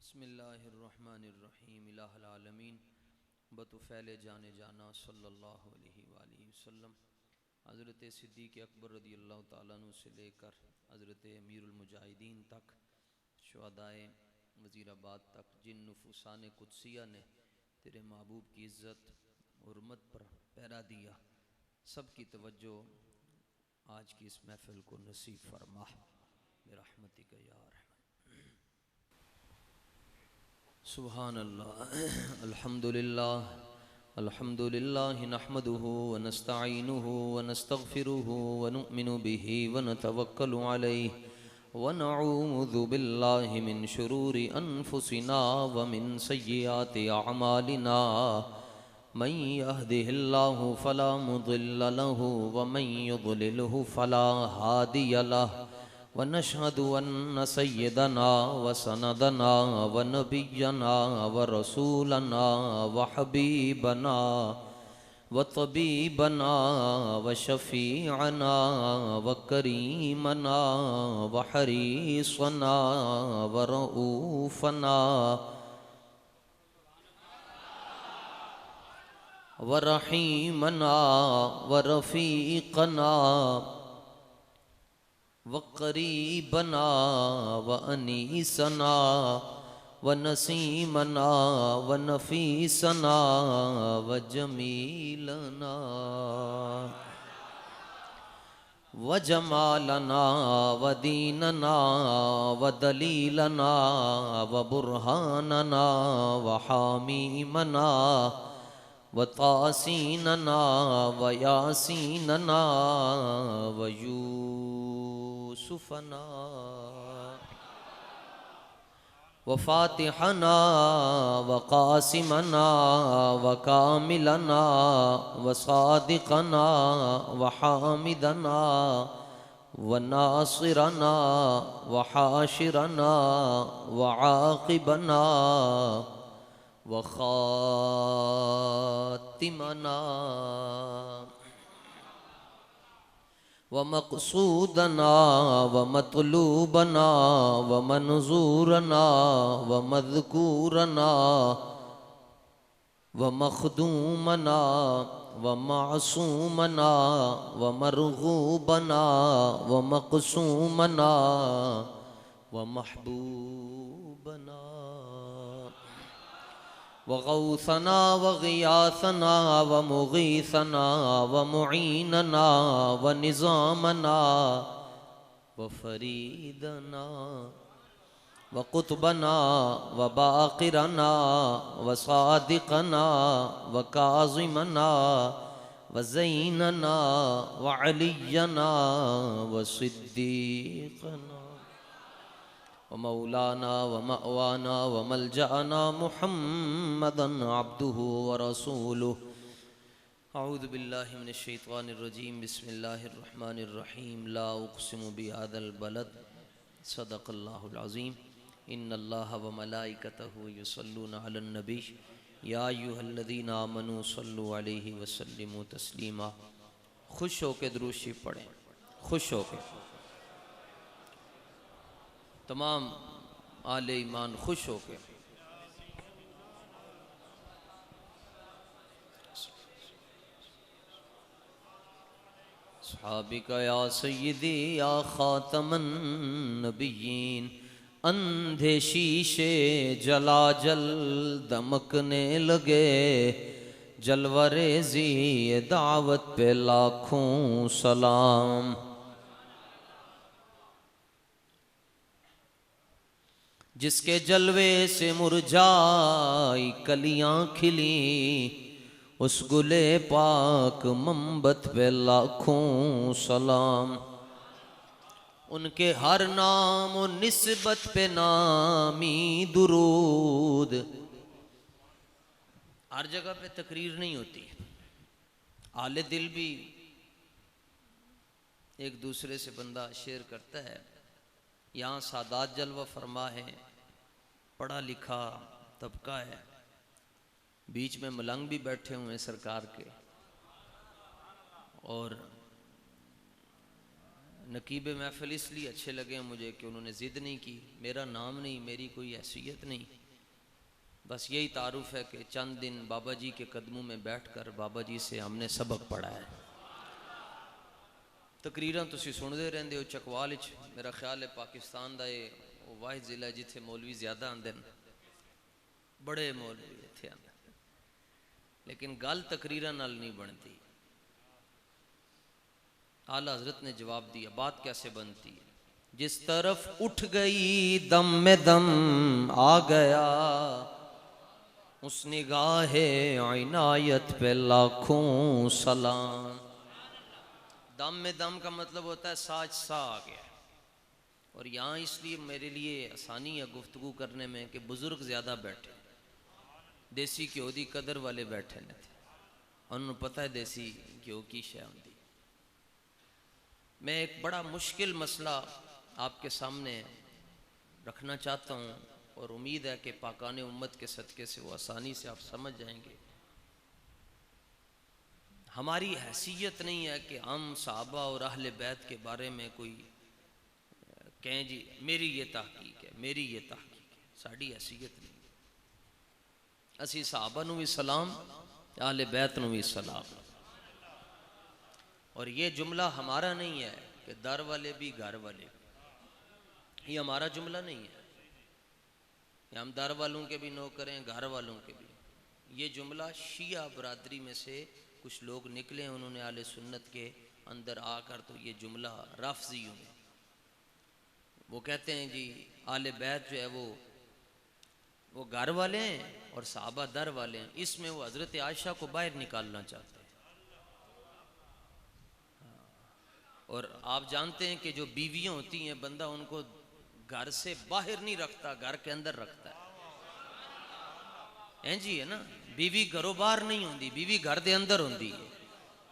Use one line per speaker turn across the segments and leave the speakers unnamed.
बिस्मिल्लाहिर्रहमानिर्रहीम इलाहुल आलमीन बतुफ़ैल जाने जाना सल्लल्लाहु अलैहि वसल्लम। हज़रत सिद्दीक़ अकबर रज़ियल्लाहु ताला अन्हु से लेकर हज़रत अमीरुल मुजाहिदीन तक, शुहदाए वज़ीराबाद तक, जिन नुफूसान कुदसिया ने तेरे महबूब की इज़्ज़त हुर्मत पर पहरा दिया, सब की तवज्जो आज की इस महफ़िल को नसीब फरमा बिरहमतिक या रहमान। सुभान अल्लाह, अल्हम्दुलिल्लाह, अल्हम्दुलिल्लाह नहमदुहु व नस्तईनुहु व नस्तगफिरुहु व नुअमिनु बिही व नतवक्कलु अलैहि व नऊज़ु बिल्लाहि मिन शुरूरि अनफुसिना व मिन सय्यिआति अअमालिना। मन यहदिहिल्लाहु फला मुदिल्ल लहु व मन युद्लिलहु फला हादिय लहु। व नशहदु अन्न सय्यदना व सनदना व नबिय्यना व रसूलना व हबीबना व तबीबना व शफ़ीअना व करीमना व हरीसना व रऊफ़ना व रहीमना व रफ़ीक़ना व क़रीबना व अनीसना व नसीमना व नफ़ीसना व जमीलना व जमालना व दीनना व दलीलना व बुरहानना व हामीमना व तासीनना व यासीनना व यूसुफना व फ़ातिहना व क़ासिमना व कामिलना व सादिक़ना व हामिदना व नासिरना व हाशिरना व आक़िबना व ख़ातिमना व मक़सूदना व मतलूबना व मंज़ूरना व मज़कूरना व मख़दूमना व मासूमना व मरग़ूबना व मक़सूमना व महबूबना व गौसना व ग़ियासना व मुग़ीसना व मुईनना व निज़ामना व फ़रीदना व क़ुतबना व बाक़िरना व सादिक़ना व काज़िमना व ज़ैनना व अलिय्यना व सिद्दीक़ना व मौलाना व मअवाना व मलजअना मुहम्मदन अब्दुहु व रसूलुहु। अऊज़ु बिल्लाहि मिनश शैतानिर रजीम। बिस्मिल्लाहिर रहमानिर रहीम। ला उक़्सिमु बिहाज़ल बलद सदक़ल्लाहुल अज़ीम। इन्नल्लाहा व मलाइकतहु युसल्लूना अलन नबी या अय्युहल्लज़ीना आमनू सल्लु अलैहि व सल्लिमू तस्लीमा। खुश होकर दुरूद शरीफ पढ़ें, खुश होकर। तमाम आले ईमान खुश होकर। सहाबिका या सय्यदी या खातमन नबिय्यीन। अंधे शीशे जला जल दमकने लगे, जलवरेज़ी दावत पे लाखों सलाम। जिसके जलवे से मुरझाई कलियां खिली, उस गुले पाक मंबत पे लाखों सलाम। उनके हर नाम और निस्बत पे नामी दुरूद। हर जगह पे तकरीर नहीं होती, आले दिल भी एक दूसरे से बंदा शेयर करता है। यहाँ सादात जलवा फरमा है, पढ़ा लिखा तबका है, बीच में मलंग भी बैठे हुए हैं सरकार के, और नकीब महफिल इसलिए अच्छे लगे मुझे कि उन्होंने ज़िद नहीं की, मेरा नाम नहीं, मेरी कोई हैसियत नहीं, बस यही तारुफ है कि चंद दिन बाबा जी के कदमों में बैठकर बाबा जी से हमने सबक पढ़ा है। तकरीरां तुसीं सुनते रहंदे हो। चकवाल मेरा ख्याल है पाकिस्तान का ये वाहिद जिला जिथे मौलवी ज़्यादा आंदे न, बड़े मौलवी इत्थे आंदे, लेकिन गल तकरीरां नाल नहीं बनती। आला हजरत ने जवाब दिया, बात कैसे बनती है। जिस तरफ उठ गई दम में दम आ गया, उस निगाहे इनायत पे लाखों सलाम। दम में दम का मतलब होता है साज सा आ गया। और यहाँ इसलिए मेरे लिए आसानी है गुफ्तगू करने में कि बुजुर्ग ज़्यादा बैठे, देसी घ्यो की कदर वाले बैठे ने, उन्होंने पता है देसी घ्यो की शय होंदी। मैं एक बड़ा मुश्किल मसला आपके सामने रखना चाहता हूँ और उम्मीद है कि पाकाने उम्मत के सदक़े से वो आसानी से आप समझ जाएंगे। हमारी हैसियत नहीं है कि हम सहाबा और अहले बैत के बारे में कोई कहें जी मेरी ये तहकीक है, मेरी ये तहकीक है, साड़ी हैसियत नहीं। असी सहाबा नूं भी सलाम, अहले बैत नूं भी सलाम। और ये जुमला हमारा नहीं है कि दर वाले भी घर वाले, ये हमारा जुमला नहीं है। हम दर वालों के भी नो करें, घर वालों के भी। ये जुमला शिया बरादरी में से कुछ लोग निकले, उन्होंने आले सुन्नत के अंदर आकर तो ये जुमला राफजी में वो कहते हैं जी आले बैत जो है वो घर वाले हैं और सहाबा दर वाले हैं। इसमें वो हजरत आयशा को बाहर निकालना चाहते हैं। और आप जानते हैं कि जो बीवियां होती हैं बंदा उनको घर से बाहर नहीं रखता, घर के अंदर रखता है जी, है ना। बीवी घरों बाहर नहीं होती, बीवी घर के अंदर होती है।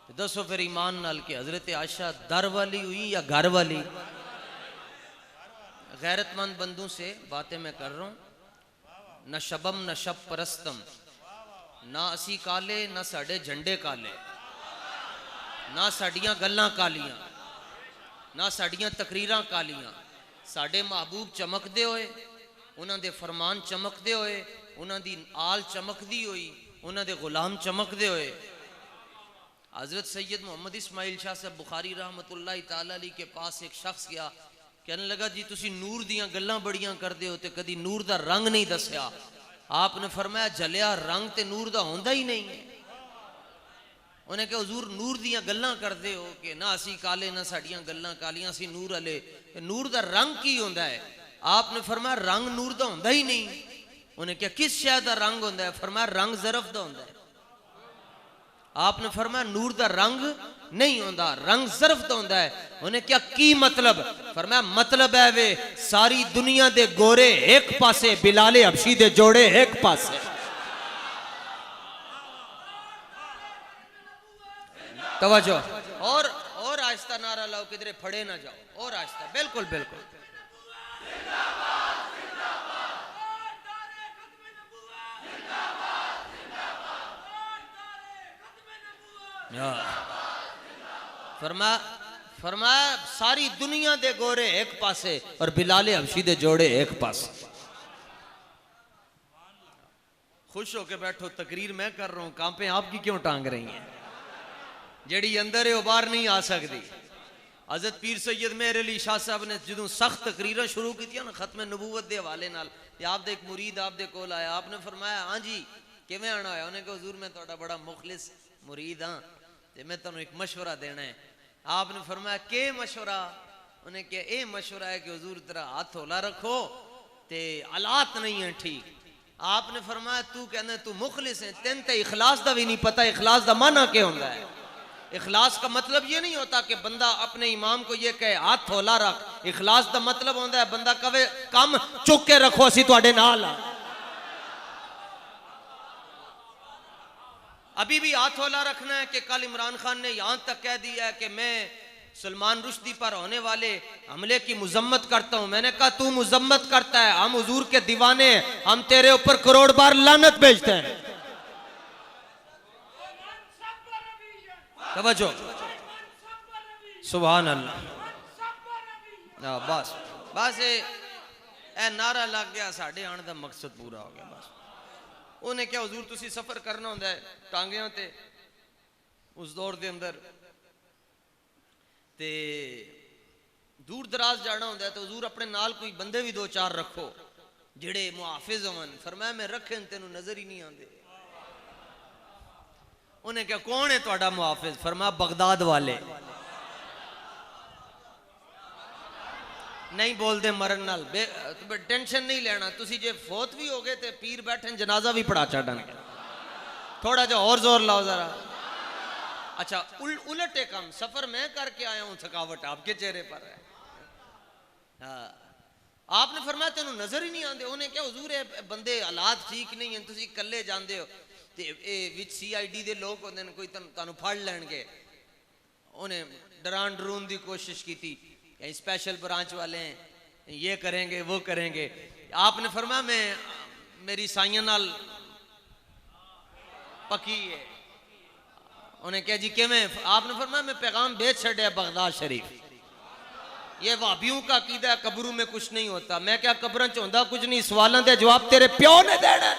तो दसो फिर ईमान नाल के हजरत आयशा दर वाली हुई या घर वाली। गैरतमंद बंदों से बातें मैं कर रहा हूँ। न शबम न शब परस्तम, ना असी काले ना साडे झंडे काले, ना साडियां गल्लां कालियां, ना साडियां तकरीरां कालियां। साडे महबूब चमकदे होए, उन्हां दे फरमान चमकदे होए, उन्हां दी आल चमकदी हुई, उन्हां दे गुलाम चमकदे होए। हजरत सैयद मोहम्मद इस्माइल शाह साहब बुखारी रहमतुल्लाह ताला अलैह के पास एक शख्स गया, कहने लगा जी तुसी नूर दियां गल्लां बड़ियां करदे हो ते कदी नूर दा रंग नहीं दस्या। आपने फरमाया जलिया रंग ते नूर दा होंदा ही नहीं है। उन्हें कहा हुजूर नूर दियां गल्लां करदे हो कि ना असी काले ना साडियां गल्लां कालियां, असी नूर वाले, नूर दा रंग की होंदा है। आपने फरमाया रंग नूर दा होंदा ही नहीं। उन्हें क्या किस शय दा रंग होंदा है? फरमाया रंग ज़रफ दा होंदा है। आपने फरमाया नूर दा रंग नहीं होंदा, रंग ज़रफ दा होंदा है। उन्हें क्या की मतलब? फरमाया मतलब है वे सारी दुनिया दे गोरे एक पासे, बिलाले हबशी दे जोड़े एक पासे। तवज्जो और आहिस्ता नारा लाओ, किधरे फड़े ना जाओ, और आहिस्ता, बिल्कुल बिल्कुल। फरमाया सारी दुनिया दे गोरे एक पासे और बिलाले हबशी दे जोड़े एक पासे। खुश होके बैठो, तकरीर मैं कर रहा हूं, कांपे आपकी क्यों टांग रही हैं? जेड़ी अंदर है वो बाहर नहीं आ सकती। हजरत पीर सैयद मेहर अली शाह साहब ने जो सख्त तकरीर शुरू की ना खत्म नबूवत के हवाले नाल, आप दे एक मुरीद आप दे कोल आया, आपने फरमाया हाँ जी किवें आना होया? उन्हें कहा हुजूर मैं तुहाडा बड़ा मुखलिस मुरीद हाँ ते मैं तुहानू एक मशवरा देना है। आपने फरमाया के मशवरा? उन्हें कहा ये मशवरा है कि हुजूर तेरा हाथ हौला रखो ते हालात नहीं है ठीक। आपने फरमाया तू कहना तू मुखलिस है, तेन ते इखलास दा भी नहीं पता, इखलास दा माना क्या होंदा है? इखलास का मतलब ये नहीं होता कि बंदा अपने इमाम को ये कहे हाथ हौला रख। इखलास का मतलब होता है बंदा कहे कम चुक के रखो असी तुहाडे नाल। अभी भी हाथ हौला रखना है कि कल इमरान खान ने यहां तक कह दिया है कि मैं सलमान रुश्दी पर होने वाले हमले की मुजम्मत करता हूं। मैंने कहा तू मुजम्मत करता है, हम हुजूर के दीवाने, हम तेरे ऊपर करोड़ बार लानत भेजते हैं। तवज्जो, सुभान अल्लाह। बस बस ए नारा लग गया, साढ़े आने का मकसद पूरा हो गया। बस उन्हें क्या हुजूर तुसी सफर करना होंदा है टांगियां ते, उस दौर के अंदर ते दूर दराज जाना होंदा है तो हुजूर अपने नाल कोई बंदे भी दो चार रखो जेड़े मुहाफिज होवन। फरमाया मैं रखे तेनू नजर ही नहीं आते। उन्हें क्या कौन है तुहाडा मुहाफिज? फरमाया बगदाद वाले। नहीं बोलते मरन नाल टेंशन नहीं लेना, तुसी जे फोत भी हो गए तो पीर बैठे जनाजा भी पढ़ा छड़नगे। थोड़ा जा और जोर लाओ जरा। अच्छा उलट है काम, सफर मैं करके आया हूं, थकावट आपके चेहरे पर है। हाँ आपने फरमाया तेनू नजर ही नहीं आते। उन्हें क्या हुजूर है बंदे हालात ठीक नहीं है, तुसी कल्ले जांदे हो ते विच CID दे लोग होंदे ने, कोई तुहानू फड़ लैणगे। उन्हें डरान डरून दी कोशिश की थी, स्पेशल ब्रांच वाले हैं, ये करेंगे वो करेंगे। आपने फरमाया मैं मेरी साइयां नाल पकी है। उन्हें क्या जी कि मैं? आपने फरमाया मैं पैगाम भेज छड़े बगदाद शरीफ। ये वाबियों का अकीदा है कब्रों में कुछ नहीं होता। मैं क्या कब्रों च होंदा कुछ नहीं, सवालों के जवाब तेरे प्यो ने देना।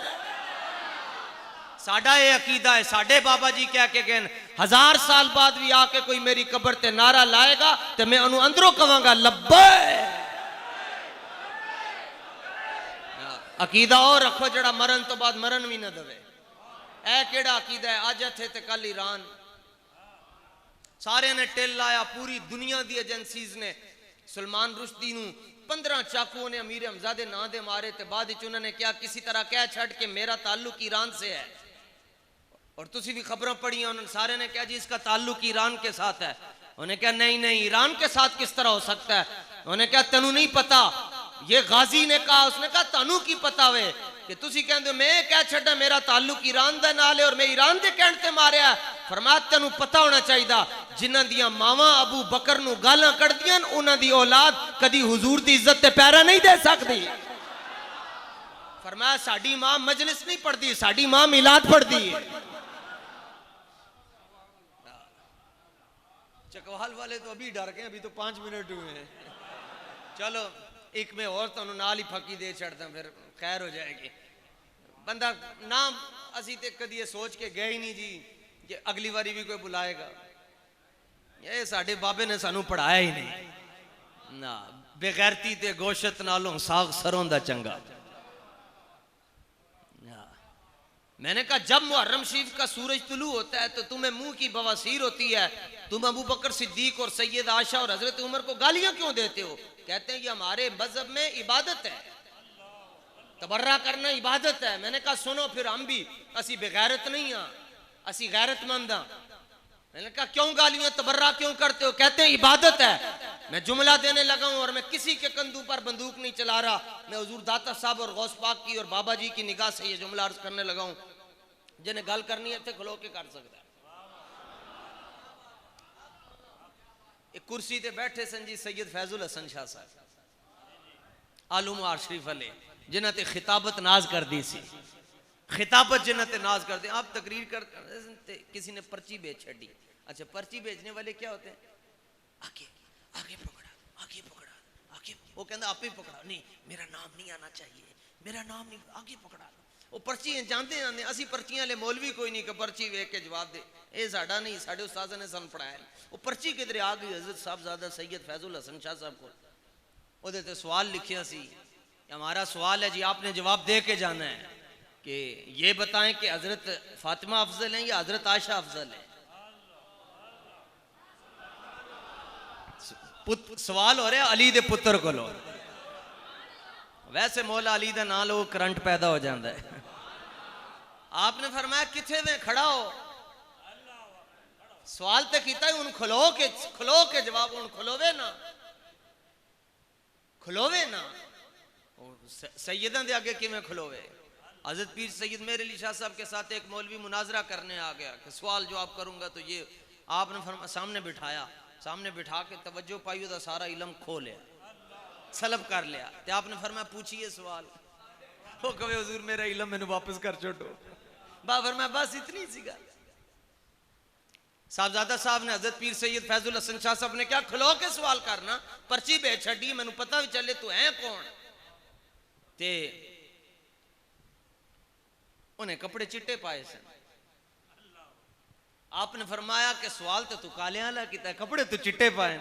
साडा ये अकीदा है, साडे बाबा जी क्या के गए 1000 साल बाद भी आके कोई मेरी कब्र ते नारा लाएगा तो मैं उन्होंने अंदरों कहांगा लब्बैक। अकीदा और रखो जड़ा मरण तो बाद मरण भी ना दवे। ऐ केड़ा अकीदा है? अज इत्थे ते कल ईरान। सारे ने टिल लाया, पूरी दुनिया दी एजेंसीज ने सलमान रुश्दी नू 15 चाकुओं ने अमीर हमजा दे नां दे मारे ते बाद विच उन्होंने क्या किसी तरह कह छड़ के मेरा ताल्लुक ईरान से है। और तुसी भी खबरों पढ़ी, उन्होंने सारे ने क्या जी इसका ताल्लुक ईरान के साथ है। उन्हें क्या नहीं नहीं ईरान के साथ किस तरह हो सकता है? उन्हें क्या तेनू नहीं पता? ये गाजी ने कहा, उसने कहा तानू की पता वे कि तुसी कहंदे मैं कह छड्डा मेरा ताल्लुक ईरान दे नाल है और मैं ईरान दे कहण ते मारिया। फरमाया तेनू पता होना चाहिए जिन्हां दियां मावां अबू बकर नू गालां कढदियां उन्हां दी औलाद कदी हुजूर दी इज्जत ते पैरा नहीं दे सकदी। फरमाया साडी मां मजलिस नहीं पढ़दी, साडी मां मिलाद पढ़दी है। चकवाल वाले तो अभी डर गए, अभी तो 5 मिनट हुए हैं। चलो एक में और तुहानू नाल ही फकी दे छड़दा, फिर खैर हो जाएगी। बंदा नाम असी ते कदी ये सोच के गए ही नहीं जी कि अगली बारी भी कोई बुलाएगा। ये साडे बाबे ने सानू पढ़ाया ही नहीं ना। बेगैरती ते गोशत नालों साग सरों दा चंगा। मैंने कहा जब मुहर्रम शरीफ का सूरज तुलू होता है तो तुम्हें मुंह की बवासीर होती है, तुम अबू बकर सिद्दीक और सैयद आशा और हजरत उमर को गालियां क्यों देते हो? कहते हैं कि हमारे मजहब में इबादत है, तबर्रा करना इबादत है। मैंने कहा सुनो फिर हम भी असी बेगैरत नहीं हाँ, असी गैरतमंद हाँ। मैंने कहा क्यों गालियां तबर्रा क्यों करते हो? कहते हैं इबादत है। मैं जुमला देने लगा हूं और मैं किसी के कंधों पर बंदूक नहीं चला रहा, मैं हुजूर दाता साहब और गौस पाक की और बाबा जी की निगाह से ये जुमला अर्ज करने लगा हूं। जिन्हें गल करनी है खलो के कर सकता है। एक कुर्सी ते बैठे सन जी सैयद फैजुल हसन शाह साहब आलूमार शरीफ वाले, जिन्हें ते खिताबत नाज कर दी सी। खिताबत जिन्हें ते नाज कर दी। आप तकरीर कर किसी ने पर्ची बेच छड़ी। अच्छा पर्ची बेचने वाले क्या होते हैं? आगे आगे पकड़ा, आगे पकड़ा, आगे। वो कहता आप ही पकड़ा, नहीं मेरा नाम नहीं आना चाहिए, मेरा नाम नहीं, आगे पकड़ा। वो पर्ची जानते जाते असी पर्चियां ले मौलवी कोई नहीं कि पर्ची वेख के जवाब दे। ये साडा नहीं, साडे उस्ताद ने सानू पढ़ाया। वो पर्ची किधरे आ गई हजरत साहबजादा सैयद फैजुल हसन शाह साहब को। ओदे ते सवाल लिखिया सी, हमारा सवाल है जी आपने जवाब दे के जाना है कि ये बताएं कि हजरत फातिमा अफजल हैं या हजरत आयशा अफजल है। सवाल हो रहा अली दे पुत्र को लो। वैसे मौला अली का नाम लो करंट पैदा हो जाता है। आपने फरमाया किथे में खड़ा हो? सवाल तो किया हूं खलो के जवाब हूं खलोवे ना, खलोवे ना। सैयदा दे आगे किवें खलोवे? हजरत पीर सैयद मेरे अली शाह साहब के साथ एक मौलवी मुनाजरा करने आ गया कि सवाल जवाब करूंगा तो ये आपने फरमाया सामने बिठाया, सामने बिठा के तवज्जो पाई, उदा सारा इलम खो लिया, सलब कर लिया। तो आपने फरमाया पूछिए सवाल। वो कहे हुजूर मेरा इलम मैंने वापस कर छोड़ो। बा फरमाया बस इतनी सी गल। साहबजादा साहब ने हजरत पीर सैयद फैजुल हसन शाह साहब ने क्या खलो के सवाल करना, पर्ची भेज छड़ी, मैनू पता भी चले तू है कौन। ते उन्हें कपड़े चिट्टे पाए सन। आपने फरमाया कि सवाल तो तू काले वाला किया, कपड़े तो चिट्टे पाए।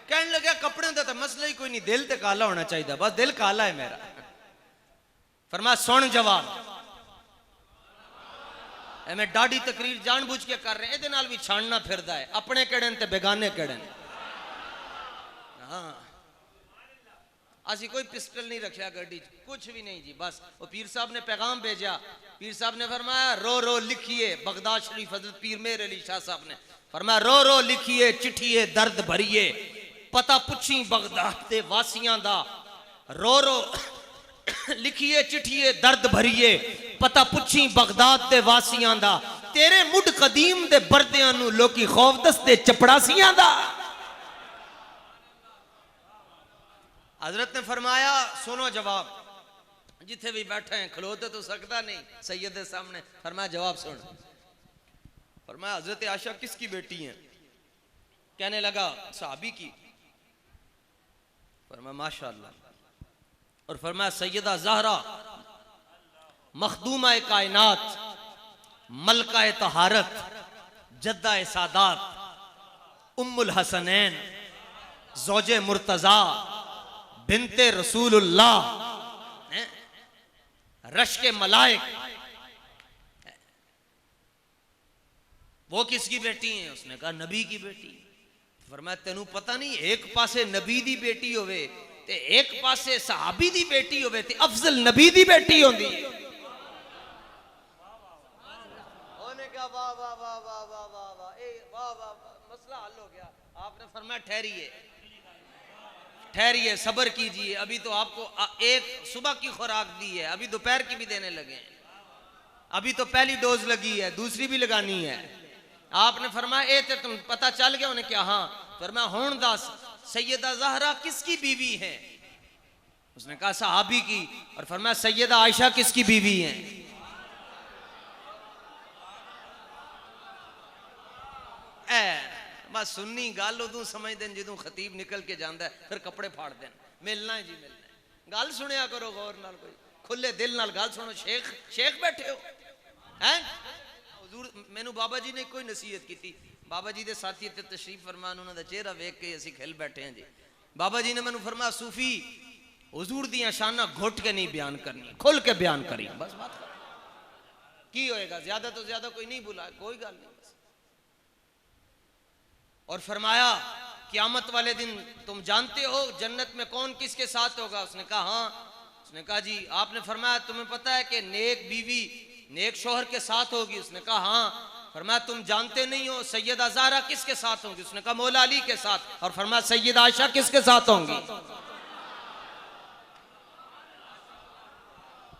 कहने लगा कपड़े का तो मसला ही कोई नहीं, दिल तो काला होना चाहिए, बस दिल काला है मेरा। फरमाया सुन जवाब, मैं डाढ़ी तकरीर जानबूझ के कर रहे हैं, ये भी छानना फिरदा है, अपने केड़े ते बेगाने केड़े। हाँ असी कोई पिस्टल नहीं रखा गड्डी, कुछ भी नहीं जी। बस वो पीर साहब ने पैगाम भेजा, पीर साहब ने फरमाया रो रो लिखिए, बगदाद शरीफ हजरत पीर मेर अली शाह साहब ने फरमाया रो रो लिखिए, चिट्ठिए दर्द भरिए, पता पुछी बगदाद दे वासियां दा। रो रो लिखिए चिट्ठिए दर्द भरिए, पता पुछी बगदाद दे वासियां दा, तेरे मुड कदीम दे बरदियां नू लोकी खौफ दसदे चपड़ासियां दा। हजरत ने फरमाया सुनो जवाब, जिथे भी बैठे हैं खलोते तो सकता नहीं सैयद के सामने। फरमाया जवाब सुन। फरमाया हजरत आयशा किसकी बेटी है? कहने लगा सहाबी की। फरमाया माशाअल्लाह। और फरमाया सैयदा ज़हरा मखदूमा कायनात, मलका तहारत, जद्दा सादात, उम्मुल हसनैन, ज़ौजे मुर्तज़ा, बिनते रसूलुल्लाह, रश के मलाइक, वो किसकी बेटी है? उसने कहा नबी की बेटी। फरमाया तेनू पता नहीं एक पासे नबी दी बेटी होवे ते एक पासे सहाबी दी बेटी होवे ते अफजल नबी दी बेटी होंदी है। उन्होंने कहा वाह वाह वाह वाह वाह वाह वाह, ए वाह वाह, मसला हल हो गया। आपने फरमाया ठहरिए ठहरिए, सब्र कीजिए, अभी तो आपको एक सुबह की खुराक दी है, अभी दोपहर की भी देने लगे हैं, अभी तो पहली डोज लगी है, दूसरी भी लगानी है। आपने फरमाया ए ते तुम पता चल गया? उन्हें क्या? हाँ। फरमाया हुण दस सैयदा ज़हरा किसकी बीवी है? उसने कहा सहाबी की। और फरमाया सैयदा आयशा किसकी बीवी है? बस सुन्नी गल उदू समझ दें जो खतीब निकल के जाता है, फिर कपड़े फाड़ दें। मिलना है जी मिलना है, गल सुनिया करो गौर नाल, कोई खुले दिल नाल गल सुनो। शेख शेख बैठे हो हैं? हुजूर मैनू बाबा जी ने कोई नसीहत की थी, बाबा जी के साथी इतने तशरीफ फरमान, उन्होंने चेहरा वेख के असी खिल बैठे हैं जी। बाबा जी ने मैनू फरमाया सूफी हुजूर दियां शाना घुट के नहीं बयान करनी, खुल के बयान करी, बस बात की होएगा, ज्यादा तो ज्यादा कोई नहीं बुला, कोई गल नहीं। और फरमाया क़यामत वाले दिन तुम जानते हो जन्नत में कौन किसके साथ होगा? उसने कहा हाँ। उसने कहा जी। आपने फरमाया तुम्हें पता है कि नेक बीवी नेक शोहर के साथ होगी? उसने कहा हाँ। फरमाया तुम जानते नहीं हो सैयदा ज़हरा किसके साथ होंगी? उसने कहा मौला अली के साथ। और फरमाया सैयदा आयशा किसके साथ होंगी?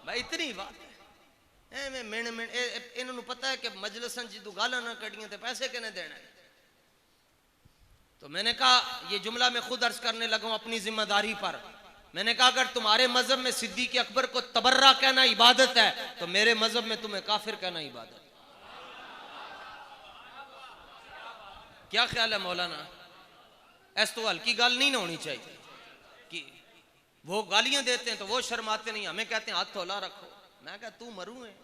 भाई इतनी बात है। इन्होंने पता है कि मजलिसन जो गाला ना कड़ियां तो पैसे किने देना है। तो मैंने कहा ये जुमला मैं खुद अर्ज करने लगा हूं अपनी जिम्मेदारी पर। मैंने कहा अगर तुम्हारे मजहब में सिद्दीक़ अकबर को तबर्रा कहना इबादत है तो मेरे मजहब में तुम्हें काफिर कहना इबादत। क्या ख्याल है मौलाना? ऐस तो हल्की गाल नहीं ना होनी चाहिए कि वो गालियां देते हैं तो वो शर्माते नहीं, हमें कहते हैं हाथ थोला रखो। मैं कहा तू मरू है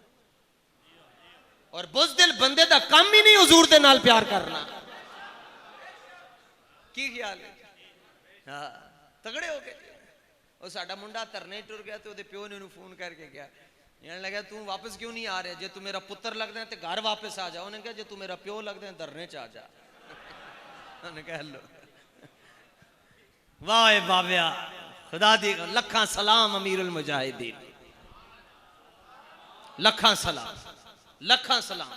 और बुज़दिल बंदे दा काम ही नहीं हुजूर दे नाल प्यार करना। की ख्याल है? हाँ तगड़े हो गए। और साडा मुंडा धरने टुर गया तो प्यो ने फोन करके गया, कहने लगा तू वापस क्यों नहीं आ रहा? जे तू मेरा पुत्र लगता है तो घर वापस आ जा। उन्हें कहा जे तू मेरा प्यो लगता है धरने च आ जा। उन्हें कह लो वाह बाबिया खुदा दी लखा सलाम अमीरुल मुजाहिदीन, लखा सलाम लखा सलाम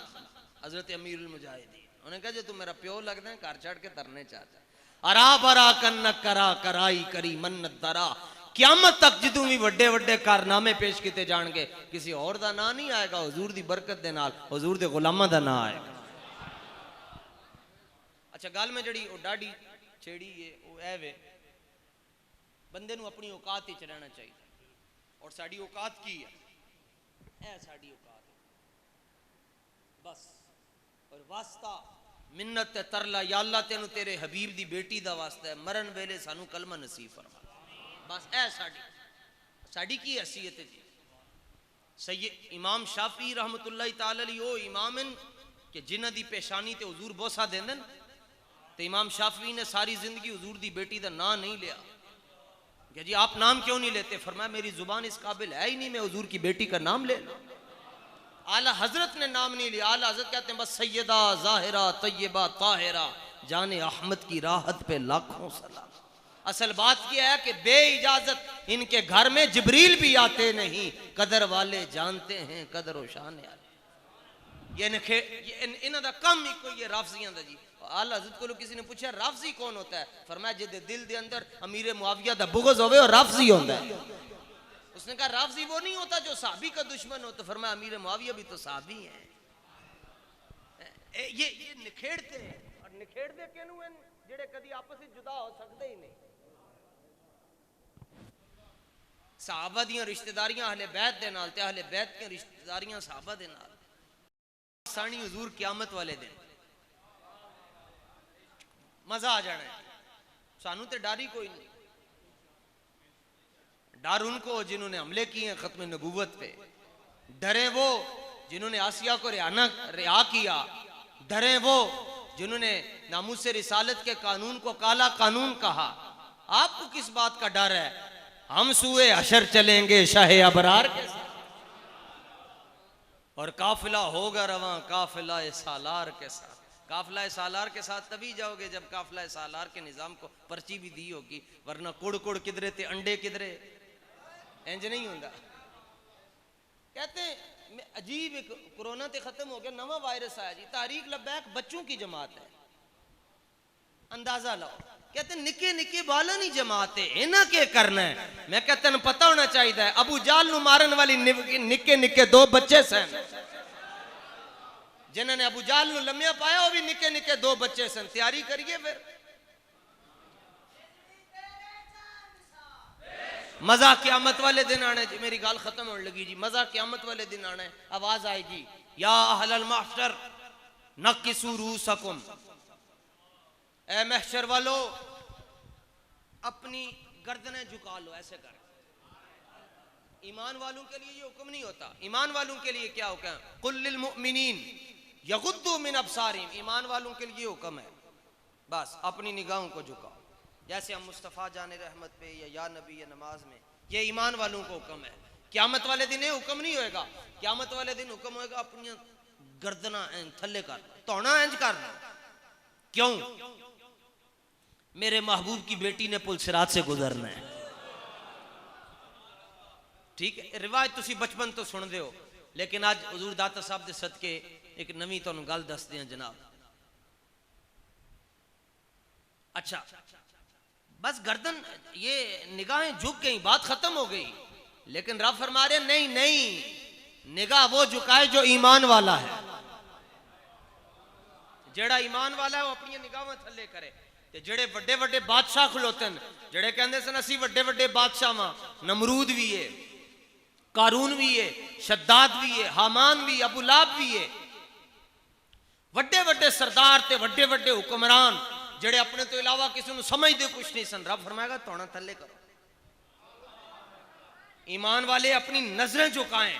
हजरत अमीरुल मुजाहिदीन। उन्हें कहा जे तू मेरा प्यो लगता है घर चढ़ के धरने च आ जा। अरा बरा कन्न करा कराई करी मन्नत दरा। क़यामत तक जिदों भी वड्डे वड्डे कारनामे पेश किए जाएंगे किसी और दा ना नहीं आएगा, हुजूर दी बरकत दे नाल हुजूर दे गुलामां दा ना आएगा। अच्छा गल में जड़ी डाढ़ी छेड़ी है वो ऐ वे बंदे नूं अपनी औकात विच रहना चाहिए। और साडी औकात की है? ऐ साडी औकात है बस। और वास्ता मिन्नत ते तरला, या अल्लाह तेनू तेरे हबीब दी बेटी दा वास्ता है, मरण वेले सानू कलमा नसीब फरमा। बस ऐ साडी की हैसियत है जी। सैयद इमाम शाफी रहमतुल्लाह तआला अलैह ओ इमाम कि जिन्हां दी पेशानी ते हुजूर बोसा देंदे न, ते इमाम शाफी ने सारी जिंदगी हुजूर दी बेटी दा नाम नहीं लिया कि जी आप नाम क्यों नहीं लेते? फरमाया मेरी जुबान इस काबिल है ही नहीं, मैं हुजूर की बेटी का नाम ले लूं। आला हजरत ने नाम नहीं लिया। आला हजरत कहते हैं बस सैयदा जाहिरा तैयबा ताहिरा जाने अहमद की राहत पे लाखों सलाम। असल बात यह है कि बे इजाजत इनके घर में जिब्रील भी आते नहीं, कदर वाले जानते हैं कदर व शान वाले। इन्हां दा कम ही कोई राफजियां दा जी। आला हजरत को किसी ने पूछा राफजी कौन होता है? फरमाया जिहदे दिल दे अंदर अमीर मुआविया दा बुग़्ज़ होवे और राफजी होता है। उसने कहा राफजी वो नहीं होता जो साहबी का दुश्मन हो, तो फरमाया अमीर मुआविया भी तो साहबी है। ये निखेड़ते हैं, और निखेड़ते किनू हैं जेड़े कदी आपस में जुदा हो सकते ही नहीं। साहबा दी रिश्तेदारियां अहले बैत दे नाल ते अहले बैत दी रिश्तेदारियां साहबा दे नाल। सानी हुजूर क़यामत वाले दिन मजा आ जाना है। सानू ते डर ही कोई नहीं। डर उनको जिन्होंने हमले किए हैं खत्म नबूवत पे, डरे वो जिन्होंने आसिया को रिहा किया, डरे वो जिन्होंने नामूस रिसालत के कानून को काला कानून कहा। आपको किस बात का डर है? हम सूए हशर चलेंगे शाहे अबरार के साथ, और काफिला होगा रवां काफिला सालार के साथ। काफिला सालार के साथ तभी जाओगे जब काफिला सालार के निजाम को पर्ची भी दी होगी, वरना कुड़ कुड़ किधरे ते अंडे किधरे, इंज नहीं होता। कहते हैं अजीब एक कोरोना ते खत्म हो गया, नवा वायरस आया जी, तारीख लबैक बच्चों की जमात है। अंदाजा लाओ, कहते निके निके बाला नहीं जमात है, इन्हें क्या करना है? मैं कहते हैं पता होना चाहिए। अबू जाल नु मारन वाली निके निके दो बच्चे सन, जिन्होंने अबू जाल नु लम्या पाया वो भी निके निके दो बच्चे सन। तैयारी करिए फिर, मजा क़यामत वाले दिन आना है जी। मेरी गाल खत्म होने लगी जी। मजा क़यामत वाले दिन आना है। आवाज आएगी या अहलल महशर नकिसू रूसकुम, ऐ महशर वालो अपनी गर्दनें झुका लो। ऐसे कर, ईमान वालों के लिए ये हुक्म नहीं होता। ईमान वालों के लिए क्या हुक्म है? कुल लिल मुमिनीन यगुद्दू मिन अबसारिहिम, ईमान वालों के लिए हुक्म है बस अपनी निगाहों को झुकाओ। जैसे हम मुस्तफ़ा जाने रहमत पे या नबी या नमाज में, ये ईमान वालों को हुक्म है। क़यामत वाले दिन ये हुक्म नहीं होएगा। क़यामत वाले दिन हुक्म होएगा अपनी गर्दना थल्ले कर, तोड़ा इंज कर। क्यों? मेरे महबूब की बेटी ने पुल सिरात से गुजरना है। ठीक है, रिवायत तुसी बचपन तो सुन दे हो, लेकिन आज हुजूर दाता साहब दे सदके एक नवी तुहानू गल दसदे हैं जनाब। अच्छा बस गर्दन ये निगाहें झुक गई, बात खत्म हो गई। लेकिन रब फरमा रहे नहीं नहीं, निगाह वो झुकाए जो ईमान वाला है। जेड़ा ईमान वाला है वो अपनी निगाहें थल्ले करे। ते जेड़े वड्डे वड्डे बादशाह खलोते हैं, जेड़े कहंदे सन असी वड्डे वड्डे बादशाह वां, नमरूद भी है, कारून भी है, शद्दाद भी है, हामान भी, अबू लाहब भी है, वड्डे वड्डे सरदार ते वड्डे वड्डे हुक्मरान जेड़े अपने तो इलावा किसी को समझते कुछ नहीं सन। रब फरमाएगा तोड़ा थल्ले करो। ईमान वाले अपनी नजरें झुकाएं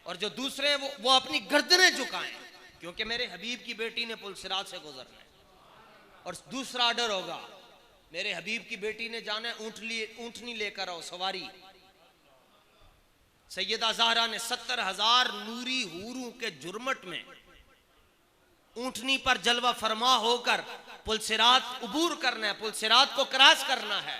और जो दूसरे हैं वो अपनी गर्दनें झुकाएं, क्योंकि मेरे हबीब की बेटी ने पुल सिरात से गुजरना है। और दूसरा ऑर्डर होगा, मेरे हबीब की बेटी ने जाना है ऊंटनी लेकर आओ सवारी। सैयदा ज़हरा ने 70,000 नूरी हूरों के जुर्मट में ऊंटनी पर जलवा फरमा होकर पुल सिरात उबूर करना है, पुल सिरात को क्रॉस करना है।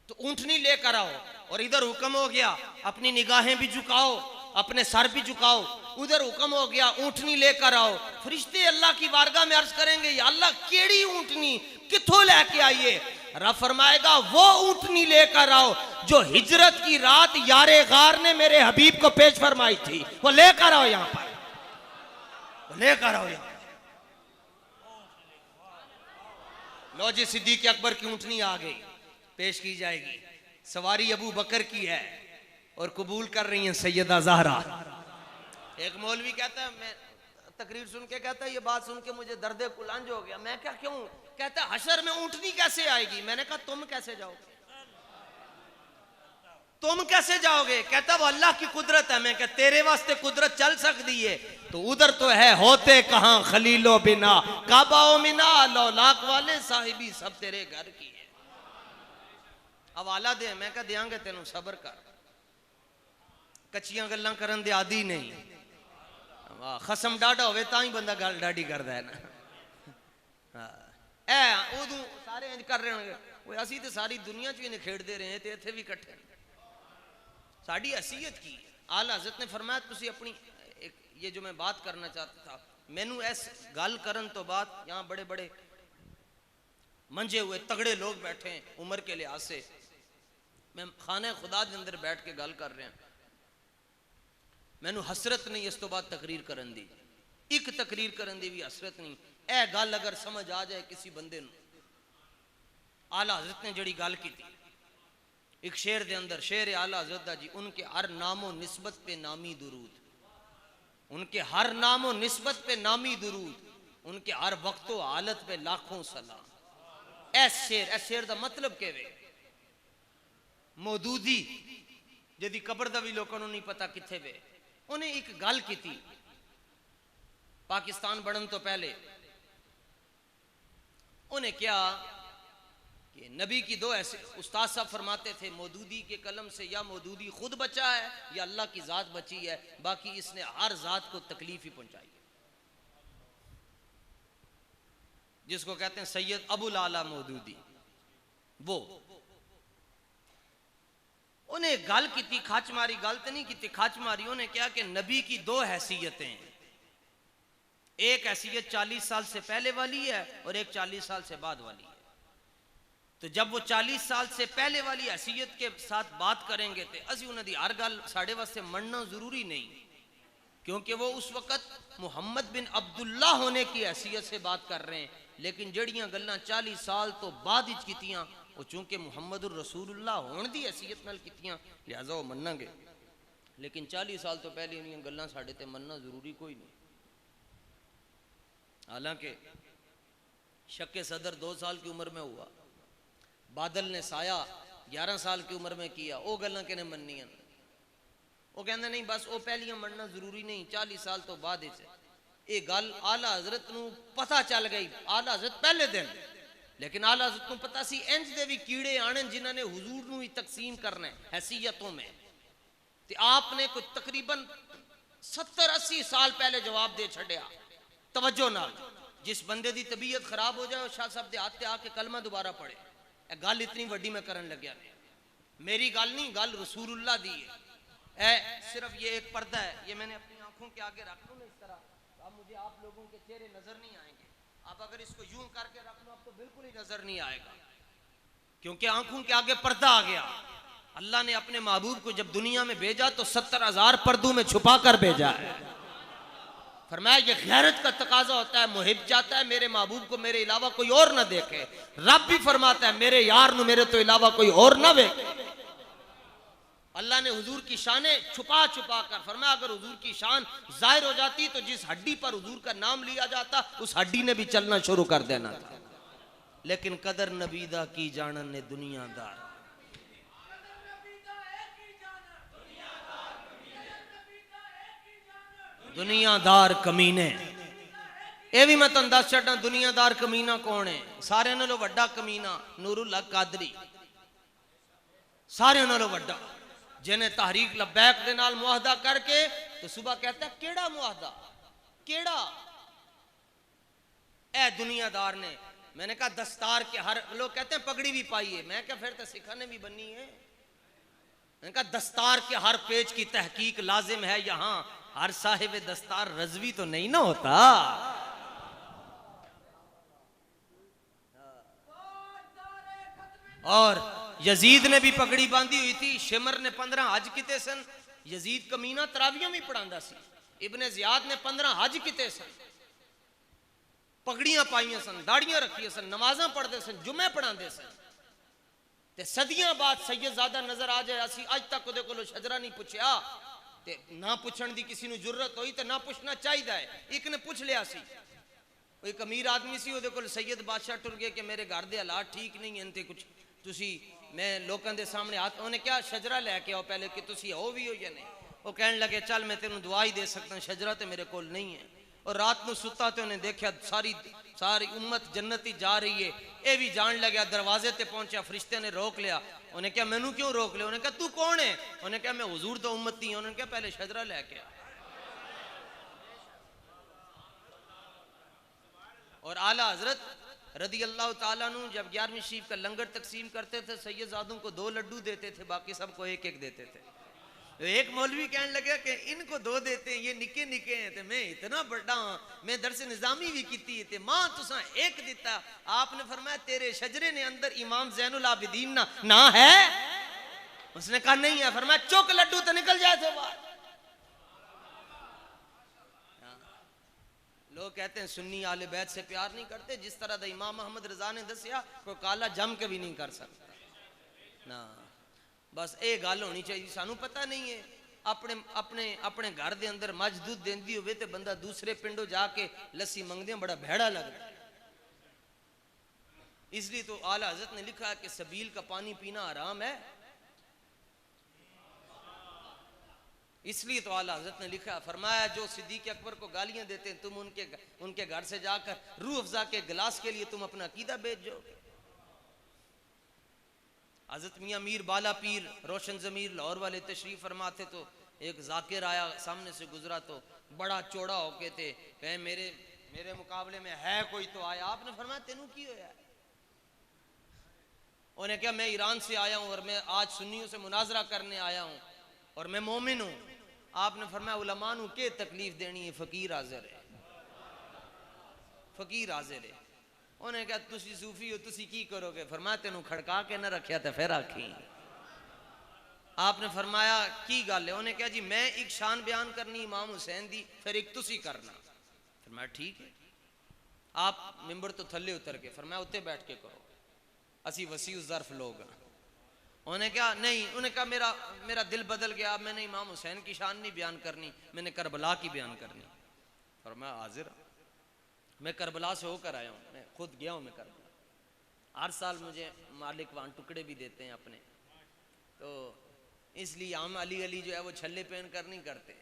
तो ऊंटनी लेकर आओ। और इधर हुक्म हो गया अपनी निगाहें भी झुकाओ, अपने सर भी झुकाओ। उधर हुक्म हो गया ऊंटनी लेकर आओ। फरिश्ते अल्लाह की बारगाह में अर्ज करेंगे या अल्लाह केड़ी ऊंटनी किथों लेके आइए? रब फरमाएगा वो ऊंटनी लेकर आओ जो हिजरत की रात यारे गार ने मेरे हबीब को पेश फरमाई थी, वो लेकर आओ यहां पर, लेकर आओ यहां। लो जी, सिद्दीक़ अकबर की ऊंटनी आ गई, पेश की जाएगी। सवारी अबू बकर की है और कबूल कर रही हैं सैयदा ज़हरा। एक मौलवी कहता है मैं तकरीर सुन के कहता है ये बात सुन के मुझे दर्द कुलांज हो गया। मैं क्या क्यों? कहता है हशर में ऊंटनी कैसे आएगी? मैंने कहा तुम कैसे जाओगे? तुम कैसे जाओगे? कहता वो अल्लाह की कुदरत है। मैं कहता तेरे वास्ते कुदरत चल सकती है तो उधर तो है होते कहां खलीलो बिना काबाओ मिना लौलाक वाले साहिबी सब तेरे घर की है। हवाला दे। मैं कहा देंगे तेनों सबर कर। कच्चियां गल्लां करन दे आदी नहीं। वाह खसम डाढ़ा होवे तां ही बंदा गल डाढ़ी करदा है ना। हां उदू सारे इंज कर रहे होंगे। वो असी तो सारी दुनिया च भी निखेड़ते रहे ते इत्थे भी इकट्ठे। साड़ी हैसीयत की आला हज़रत ने फरमाया तुसी अपनी एक ये जो मैं बात करना चाहता था मैनू इस गल करन तो बाद यहाँ बड़े बड़े मंजे हुए तगड़े लोग बैठे हैं उम्र के लिहाज से। मैं खाने खुदा के अंदर बैठ के गल कर रहे हैं। मैनू हसरत नहीं इस तो बाद तकरीर करन दी। एक तकरीर करन दी भी हसरत नहीं। ए गल अगर समझ आ जाए किसी बंदे नू आला हज़रत ने जड़ी गल की थी एक शेर दे अंदर शेर आला हज़रत जी उनके हर नामो निस्बत पे नामी दुरूद। उनके हर नामो निस्बत पे नामी दुरूद। उनके हर वक्तो हालत पे लाखों सलाम। ऐस शेर दा मतलब के वे मौदूदी जदी कब्र दा भी लोगों नहीं पता किथे वे। उन्हें एक गल की थी पाकिस्तान बनन तो पहले। उन्हें क्या कि नबी की दो ऐसे उस्ताद साहब फरमाते थे मौदूदी के कलम से या मौदूदी खुद बचा है या अल्लाह की जात बची है बाकी इसने हर जात को तकलीफ ही पहुंचाई है। जिसको कहते हैं सैयद अबुल आला मौदूदी वो उन्हें गल की थी खाच मारी गल तो नहीं की थी खाच मारी। उन्हें क्या कि नबी की दो हैसियतें हैं। एक हैसियत 40 साल से पहले वाली है और एक 40 साल से बाद वाली है। तो जब वो 40 साल से पहले वाली हैसियत के साथ बात करेंगे तो असि उन्हें दी हर गल साढ़े वास्ते मनना जरूरी नहीं क्योंकि वो उस वक़्त मुहम्मद बिन अब्दुल्ला होने की हैसियत से बात कर रहे हैं। लेकिन जड़ियां गल्लां 40 साल तो बाद ही कीतियां वो चूंकि मुहम्मदुर रसूलुल्लाह होने की हैसियत नाल कीतियां लिहाजा वो मन्नांगे। लेकिन 40 साल तो पहले उन्हें गल्लां साढ़े ते मनना जरूरी कोई नहीं। हालांकि शक्के सदर 2 साल की उम्र में हुआ। बादल ने साया 11 साल की उम्र में किया। वो गल्लां किने मन्नियां? वो कहंदे नहीं बस वो पहलियां मनना जरूरी नहीं 40 साल तो बाद ये गल आला हज़रत नू पता चल गई। आला हज़रत पहले दिन लेकिन आला हज़रत नू पता सी इंज दे भी कीड़े आने जिन्हां ने हुजूर नू ही तकसीम करना है हैसियतों में। ते आपने कोई तकरीबन 70-80 साल पहले जवाब दे छड़िया। तवज्जो नाल जिस बंदे दी तबीयत खराब हो जाए शाह साहब दे हाथ ते आके कलमा दोबारा पढ़े। गल इतनी वड्डी मैं करन लग्या मेरी गल नहीं गल रसूलुल्लाह दी है। सिर्फ ये एक पर्दा है ये मैंने अपनी आंखों के आगे रख लूं ना इस तरह तो अब मुझे आप लोगों के चेहरे नजर नहीं आएंगे। आप अगर इसको यूं करके रख लो अब तो बिल्कुल ही नजर नहीं आएगा क्योंकि आंखों के आगे पर्दा आ गया। अल्लाह ने अपने महबूब को जब दुनिया में भेजा तो 70,000 पर्दों में छुपा कर भेजा है। फरमाया ये गैरत का तकाजा होता है। मुहिब चाहता है मेरे महबूब को मेरे अलावा कोई और ना देखे। रब भी फरमाता है मेरे यार नु मेरे तो अलावा कोई और ना देखे। अल्लाह ने हुजूर की शाने छुपा छुपा कर फरमाया अगर हुजूर की शान जाहिर हो जाती तो जिस हड्डी पर हुजूर का नाम लिया जाता उस हड्डी ने भी चलना शुरू कर देना था। लेकिन कदर नबीदा की जानन ने दुनियादार दुनियादार कमीने। ये भी मैं तुहानू दस छड्डां दुनियादार कमीना कौन है? सारे नालों वड्डा कमीना नूरुल हक कादरी। सारे नालों वड्डा जिन्हें तहरीक लब्बैक दे नाल मुआहदा करके तो सुबह कहता है केड़ा मुआहदा केड़ा ए दुनियादार ने। मैंने कहा दस्तार के हर लोग कहते हैं पगड़ी भी पाई है। मैं क्या फिर तो सिखा ने भी बनी है। मैंने कहा दस्तार के हर पेज की तहकीक लाजिम है यहाँ हर साहिब दस्तार रजवी तो नहीं ना होता। और यजीद ने भी पगड़ी बांधी हुई थी। शिमर ने 15 हज किते सन। यजीद कमीना तरावियां भी पढ़ांदा सी। इब्ने जियाद ने 15 हज किते सन। पगड़ियां पाइयां सन दाड़ियां रखियां सन नमाजा पढ़ते सन जुमे पढ़ाते सन। ते सदियां बाद सैयदजादा नजर आ जाए असी अज तक उहदे कोलों शजरा नहीं पूछया ते ना पुछण दी किसी नु जरूरत होई तो ना पुछना चाहिए है। एक ने पूछ लिया सी, एक अमीर आदमी सी, ओदे कोल सैयद बादशाह टुर गए कि मेरे घर दे हालात ठीक नहीं हैं ते कुछ तुसी मैं लोगों के सामने हाथ, उन्हें क्या शजरा लेके आओ पहले कि तुसी हो भी हो या नहीं। वो कहने लगे चल मैं तेन दुआ ही दे सकता, शजरा तो मेरे कोल नहीं है। और रात को सुता तो उन्हें देखा सारी सारी उम्मत जन्नती जा रही है, ये भी जान लगा। दरवाजे ते पहुंचा, फरिश्ते ने रोक लिया। उन्हें क्या मैनू क्यों रोक लिया? उन्हें कहा तू कौन है? उन्हें क्या मैं हुजूर तो उम्मती हूं। उन्हें क्या पहले शजरा लेके आ। और आला हजरत रदी अल्लाह ताला नु जब 11वीं शरीफ का लंगर तकसीम करते थे, सैयदजादों को 2 लड्डू देते थे, बाकी सबको 1-1 देते थे। तो एक मौलवी कहने लगा कि इनको 2 देते हैं, ये निके निके हैं, तो मैं इतना बड़ा हाँ, मैं दरस निजामी भी की थी, मां तुसा 1 दिता। आपने फरमाया तेरे शजरे ने अंदर इमाम ज़ैनुल आबिदीन ना है? उसने कहा नहीं है। फरमाया चुक लड्डू तो निकल जाए थे बाहर। लोग कहते हैं सुन्नी आले बैत से प्यार नहीं करते, जिस तरह दा इमाम अहमद रजा ने दसिया कोई काला जम के भी नहीं कर सकता ना। बस ये गल होनी चाहिए। सानू पता नहीं है, अपने अपने अपने घर के अंदर मझ दूध देंदी होवे ते बंदा दूसरे पिंडों जाके लस्सी मंगदे बड़ा भैड़ा लगता है। इसलिए तो आला हज़रत ने लिखा है कि सबील का पानी पीना हराम है। इसलिए तो आला हज़रत ने लिखा, फरमाया जो सिद्दीक़ अकबर को गालियां देते हैं तुम उनके घर से जाकर रूह अफ़ज़ा के गिलास के लिए तुम अपना अकीदा बेच जाओगे। हज़रत मियाँ मीर बाला पीर रोशन ज़मीर लाहौर वाले तशरीफ़ फरमाते तो एक जाकिर आया, सामने से गुजरा तो बड़ा चौड़ा होके थे, कहे मेरे मुकाबले में है कोई तो आया। आपने फरमाया तेनू की होया? उन्हें क्या मैं ईरान से आया हूँ और मैं आज सुन्नियों से मुनाजरा करने आया हूँ और मैं मोमिन हूँ। आपने फरमाया उलमा नू के तकलीफ देनी है, फकीर हाजिर है, फकीर हाजिर है। उन्हें क्या तुसी सूफी हो तुसी की करोगे? फरमाया तेनू खड़का के न रखा तो फिर आखी। आपने फरमाया की गल है? उन्हें क्या जी मैं एक शान बयान करनी इमाम हुसैन दी, फिर एक तुसी करना। फरमाया ठीक है। आप मिंबर तो थले उतर के फरमाया उत्ते बैठ के करो, असी वसी ज़र्फ लोग। उन्हें क्या नहीं, उन्हें कहा मेरा दिल बदल गया, मैंने इमाम हुसैन की शान नहीं बयान करनी, मैंने करबला की बयान करनी। फरमाया हाजिर मैं करबला से होकर आया हूँ, मैं खुद गया हूँ मैं करबला। हर साल मुझे मालिक वहाँ टुकड़े भी देते हैं अपने, तो इसलिए हम अली जो है वो छल्ले पहन कर नहीं करते,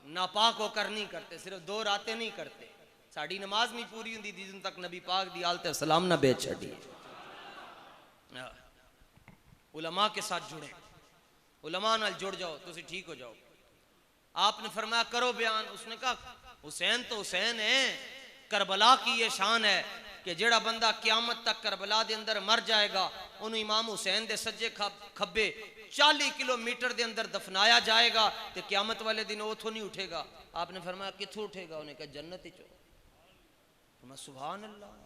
नापाक होकर नहीं करते, सिर्फ 2 रातें नहीं करते। साड़ी नमाज नहीं पूरी होंदी जिस तक नबी पाक दी आलते सलाम ना बेच छड़ी। उलमा के साथ जुड़े, उलमा नाल जुड़ जाओ, तुसी ठीक हो जाओ। आपने फरमाया करो बयान। उसने कहा हुसैन तो हुसैन है, करबला की ये शान है कि जेड़ा बंदा क्यामत तक करबला दे अंदर मर जाएगा उन्हें इमाम हुसैन दे सज्जे खब्बे 40 किलोमीटर दे अंदर दफनाया जाएगा तो क्यामत वाले दिन उथों नहीं उठेगा। आपने फरमाया किथों उठेगा? उन्हें कहा जन्नत ही चो। सुभान अल्लाह।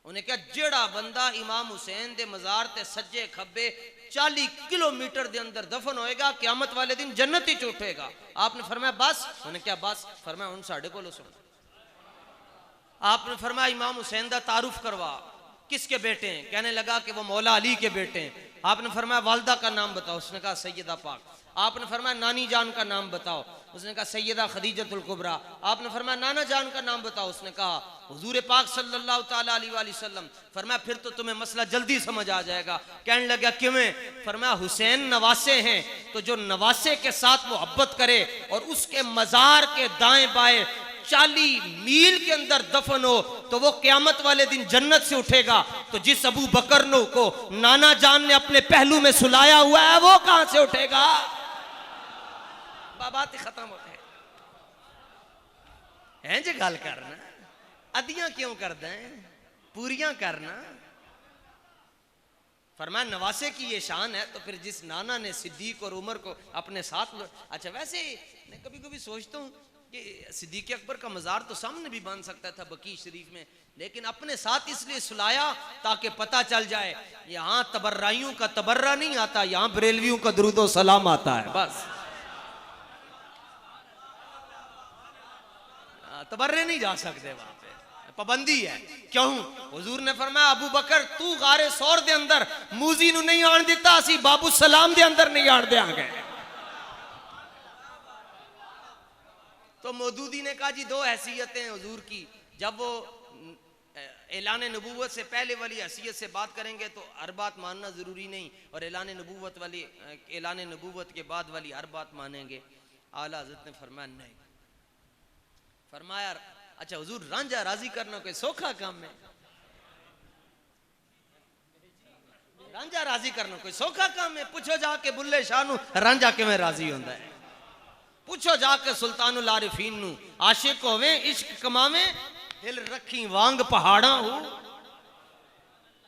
उन्हें क्या जेड़ा बंदा इमाम हुसैन दे मजार ते सज्जे खब्बे 40 किलोमीटर दे अंदर दफन होएगा क्यामत वाले दिन जन्नत ही उठेगा। आपने फरमाया बस? उन्हें क्या बस? फरमाया उन साढ़े को सुन। आपने फरमाया इमाम हुसैन दा तारुफ करवा, किसके बेटे हैं? कहने लगा कि वो मौला अली के बेटे हैं। आपने फरमाया वालदा का नाम बताओ। उसने कहा सैयदा पाक। आपने फरमाया नानी जान का नाम बताओ। उसने कहा सैयदा खदीजतुल कुबरा। आपने फरमाया नाना जान का नाम बताओ। उसने कहा हुजूर पाक सल्लल्लाहु ताला अलैहि वसल्लम। फरमाया फिर तो तुम्हें मसला जल्दी समझ आ जाएगा। कहने लगा किवें? फरमाया हुसैन नवासे हैं, तो जो नवासे के साथ मोहब्बत करे और उसके मजार के दाएं बाएं 40 मील के अंदर दफन हो तो वो क्यामत वाले दिन जन्नत से उठेगा। तो जिस अबू बकर को नाना जान ने अपने पहलू में सुलाया हुआ है वो कहां से उठेगा? बात खत्म होते हैं जी। गल करना अदियां क्यों करते हैं, पूरियां करना। फरमाया नवासे की ये शान है, तो फिर जिस नाना ने सिद्दीक और उमर को अपने साथ। अच्छा वैसे मैं कभी कभी सोचता हूँ कि सिद्दीक अकबर का मजार तो सामने भी बन सकता था बकी शरीफ में, लेकिन अपने साथ इसलिए सुलाया ताकि पता चल जाए यहाँ तबर्राइयों का तबर्रा नहीं आता, यहाँ बरेलवियों का दुरूदो सलाम आता है। बस तबर्रे नहीं जा सकते, वहां पे पाबंदी है। क्यों? हुजूर ने फरमाया अबू बकर तू गारे सौर दे अंदर मूजी नु नहीं आन दिता, असी बाबू सलाम दे अंदर नहीं आन देंगे। तो मौदूदी ने कहा जी दो हैसियतें हुजूर की, जब वो ऐलान नबूवत से पहले वाली हैसियत से बात करेंगे तो हर बात मानना ज़रूरी नहीं, और ऐलान नबूवत के बाद वाली हर बात मानेंगे। आला हज़रत ने फरमाया नहीं। फरमाया अच्छा हुजूर रांझा राजी करना कोई सौखा काम है? रांझा राजी करना कोई सौखा काम है? पूछो जाके बुल्ले शाह नू रांझा किवें राजी होंदा है, पूछो जाके सुल्तानुल आरिफीन नू। आशिक होवे इश्क कमावे दिल रखी वांग पहाड़ा हो।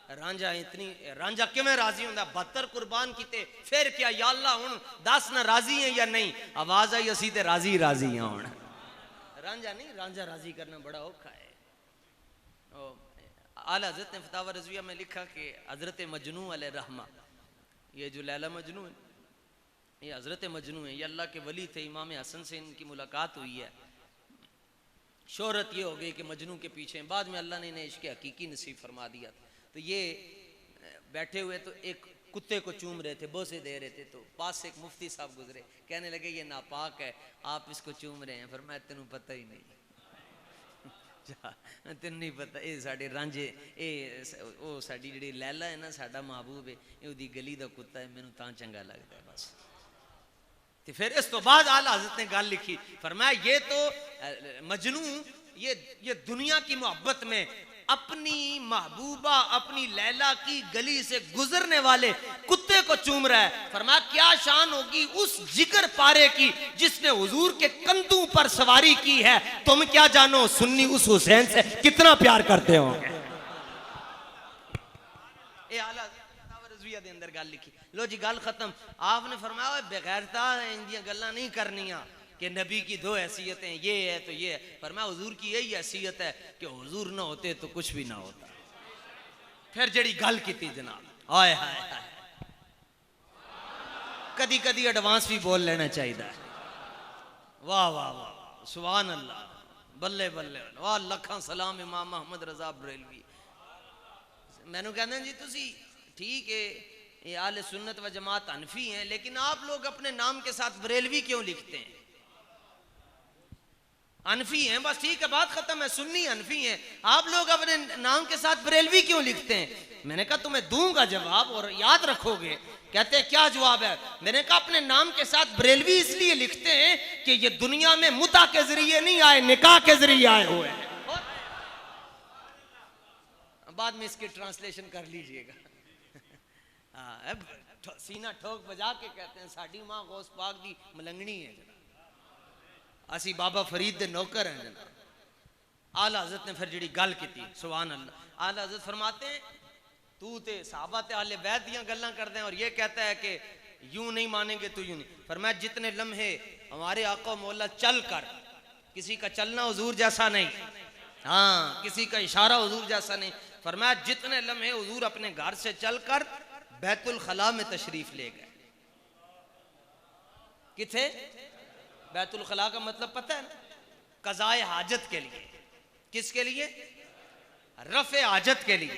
रांझा इतनी रांझा किवें राजी होंदा? 72 कुर्बान कीते, फिर क्या या अल्लाह हुण दस ना राजी है या नहीं? आवाज आई असी ते राजी राजी हां। हुण रांझा नहीं, रांझा राजी करना बड़ा औखा है। आला हज़रत ने फतावा रज़विया में लिखा कि हज़रत मजनू अलैहि रहमा, ये जो लैला मजनू है ये हज़रत मजनू है, ये अल्लाह के वली थे। इमाम हसन से इनकी मुलाकात हुई है, शोहरत ये हो गई कि मजनू के पीछे, बाद में अल्लाह ने इन्हें इश्क़ हकीकी नसीब फरमा दिया। तो ये बैठे हुए तो एक कुत्ते को चूम रहे थे, बोसे दे रहे थे, तो पास से एक मुफ्ती साहब गुजरे, कहने लगे ये नापाक है, आप इसको चूम रहे हैं। फरमाया तेनू पता ही नहीं, तेन नहीं पता, ये साढ़े रांझे ये वो साड़ी जी लैला है ना, साडा महबूब है, ये गली का कुत्ता है, मैनू तां चंगा लगता है बस। तो फिर इस तो बाद आला हज़रत ने गल लिखी, फरमाया ये तो मजनू ये दुनिया की मोहब्बत में अपनी महबूबा अपनी लैला की गली से गुजरने वाले कुत्ते को चूम रहा है। फरमाया क्या शान होगी उस जिगर पारे की जिसने हुजूर के कंधों पर सवारी की है। तुम क्या जानो सुन्नी उस हुसैन से कितना प्यार करते होंगे। ए आला रज़विया दे अंदर गल लिखी, लो जी गल खत्म। आपने फरमाया बेगैरता इंदियां गल्लां नहीं करनियां कि नबी की दो हैसियतें ये है तो ये है। फरमाया हुजूर की यही हैसियत है कि हुजूर ना होते तो कुछ भी ना होता। फिर जड़ी गल की जनाब, हाय हाय हाय, कदी कदी एडवांस भी बोल लेना चाहिए। वाह वाह वाह सुभान अल्लाह, बल्ले बल्ले, वाह लखा सलाम इमाम मोहम्मद रजा बरेलवी। मैनू कहते जी तुसी ठीक है ये आले सुन्नत व जमात हनफी हैं, लेकिन आप लोग अपने नाम के साथ बरेलवी क्यों लिखते हैं? हनफी हैं बस ठीक है, बात खत्म है, सुन्नी हनफी हैं, आप लोग अपने नाम के साथ बरेलवी क्यों लिखते हैं? मैंने कहा तुम्हें दूंगा जवाब और याद रखोगे। कहते हैं क्या जवाब है? मैंने कहा अपने नाम के साथ बरेलवी इसलिए लिखते हैं कि ये दुनिया में मुता के जरिए नहीं आए, निकाह के जरिए आए हुए हैं। बाद में इसकी ट्रांसलेशन कर लीजिएगा। सीना ठोक बजा के कहते हैं साड़ी मां गौस पाक दी मलंगनी है, असी बाबा फरीद दे नौकर हैं जनाब। आला हज़रत ने फिर जी गल की, सुभान अल्लाह। आला हज़रत फरमाते हैं तू ते सहाबा ते आले बैत दियां गल्लां करते हैं और ये कहता है कि यूं नहीं मानेंगे तो यूं नहीं। फरमाया जितने लम्हे हमारे आका मौला चल कर, किसी का चलना हुजूर जैसा नहीं, हाँ किसी का इशारा हुजूर जैसा नहीं। फरमाया जितने लम्हे हुजूर अपने घर से चलकर बैतुल खला में तशरीफ ले गए। किथे? बैतुल खला का मतलब पता है ना? कज़ाए हाजत के लिए। किसके लिए? रफ़े हाजत के लिए।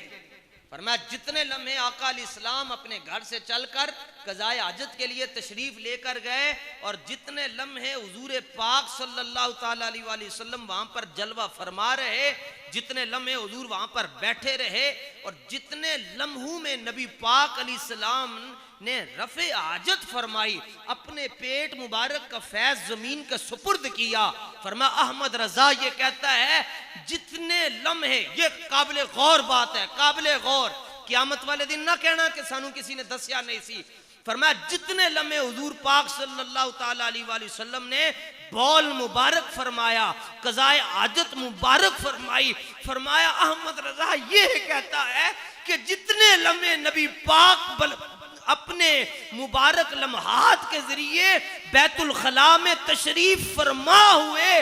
फरमाया जितने लम्हे आका इस्लाम अपने घर से चलकर कज़ाए हाजत के लिए तशरीफ लेकर गए और जितने लम्हे हुजूर पाक सल्लल्लाहु ताला अलैहि वसल्लम वहां पर जलवा फरमा रहे, जितने लम्हे हुजूर वहां पर बैठे रहे और जितने लम्हों में नबी पाक अलैहिस्सलाम ने रफ़े हाजत फरमाई, अपने पेट मुबारक का फैज जमीन का सुपुर्द किया। फरमा अहमद रजा ये कहता है जितने लम्हे, ये काबिल गौर बात है, काबिल गौर, क़यामत वाले दिन ना कहना कि सानू किसी ने दसिया नहीं सी। फरमाया जितने लम्हे हुजूर पाक सल्लल्लाहु ताला अलैहि वसल्लम ने बौल मुबारक फरमाया, कज़ाए हाजत मुबारक फरमाई। फरमाया अहमद रजा ये कहता है कि जितने लम्हे नबी पाक अपने मुबारक लम्हात के जरिए बैतुल खला में तशरीफ फरमा हुए,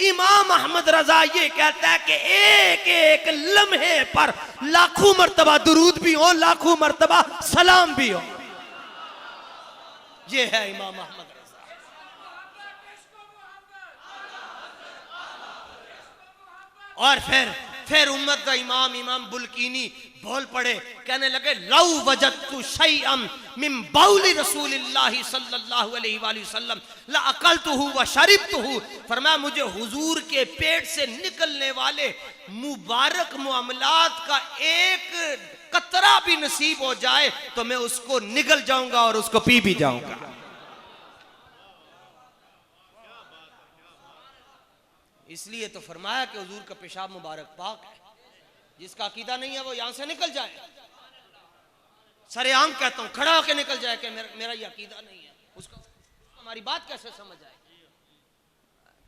इमाम अहमद रजा ये कहता है कि एक एक लम्हे पर लाखों मर्तबा दुरूद भी हो, लाखों मर्तबा सलाम भी हो। ये है इमाम अहमद रजा। और फिर
फिर उम्मत का इमाम बुल्कीनी बोल पड़े, कहने लगे लौ वजदतु शैअन मिन बौली रसूलिल्लाह सल्लल्लाहु अलैहि वसल्लम ला अकलतुहु व शरिबतुहु। फरमाया मुझे हुजूर के पेट से निकलने वाले मुबारक मुआमलात का एक कतरा भी नसीब हो जाए तो मैं उसको निगल जाऊंगा और उसको पी भी जाऊंगा। इसलिए तो फरमाया कि हुजूर का पेशाब मुबारक पाक है, जिसका अकीदा नहीं है वो यहां से निकल जाए। सरेआम कहता हूं, खड़ा होकर निकल जाए कि मेरा ये अकीदा नहीं है, उसको हमारी बात कैसे समझ आए।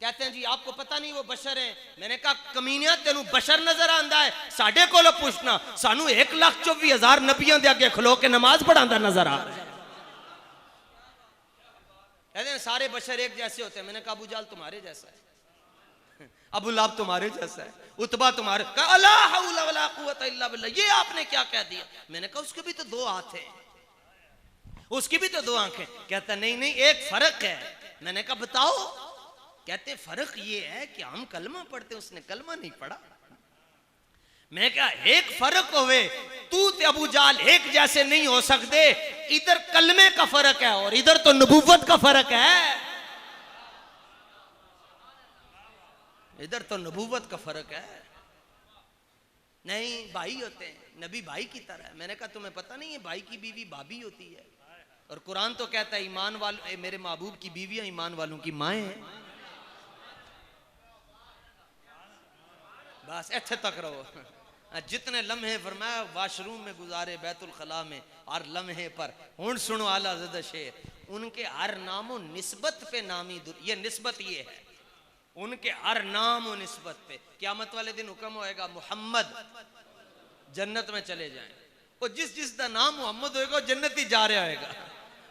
कहते हैं जी आपको पता नहीं वो बशर है। मैंने कहा कमीनिया तेनू बशर नजर आंदा है, साडे कोलों पूछना, सानू 1,24,000 नबियों दे अगे खलो के नमाज पढ़ांदा नजर आ रहा है। कहते हैं सारे बशर एक जैसे होते हैं। मैंने कहा अबू जाल तुम्हारे जैसा है, अबू लाब तुम्हारे जैसा है, उतबा तुम्हारे, ला हौला वला कुव्वता इल्ला बिल्लाह। ये आपने क्या कह दिया? मैंने कहा उसके भी तो 2 हाथ हैं, उसकी भी तो 2 आंखें। कहता नहीं नहीं एक फर्क है। मैंने कहा बताओ। कहते फर्क ये है कि हम कलमा पढ़ते, उसने कलमा नहीं पढ़ा। मैं क्या एक फर्क होवे, तू ते अबू जाल एक जैसे नहीं हो सकते। इधर कलमे का फर्क है और इधर तो नबूवत का फर्क है। इधर तो नबूवत का फर्क है। नहीं भाई होते हैं, नबी भाई की तरह है। मैंने कहा तुम्हें पता नहीं है भाई की बीवी भाभी होती है, और कुरान तो कहता है ईमान वालों, मेरे महबूब की बीवियां ईमान वालों की माएँ हैं। बस इत्थे तक रहो। जितने लम्हे फरमाया वाशरूम में गुजारे बैतुल खला में, हर लम्हे पर हुन सुनो आला ज़द शेर, उनके हर नामो निस्बत पे नामी ये निस्बत ये है, उनके हर नाम और निस्बत पे क़यामत वाले दिन हुक्म होएगा मुहम्मद जन्नत में चले जाएं। और जिस दा नाम मुहम्मद होएगा जन्नत ही जा रहा होएगा।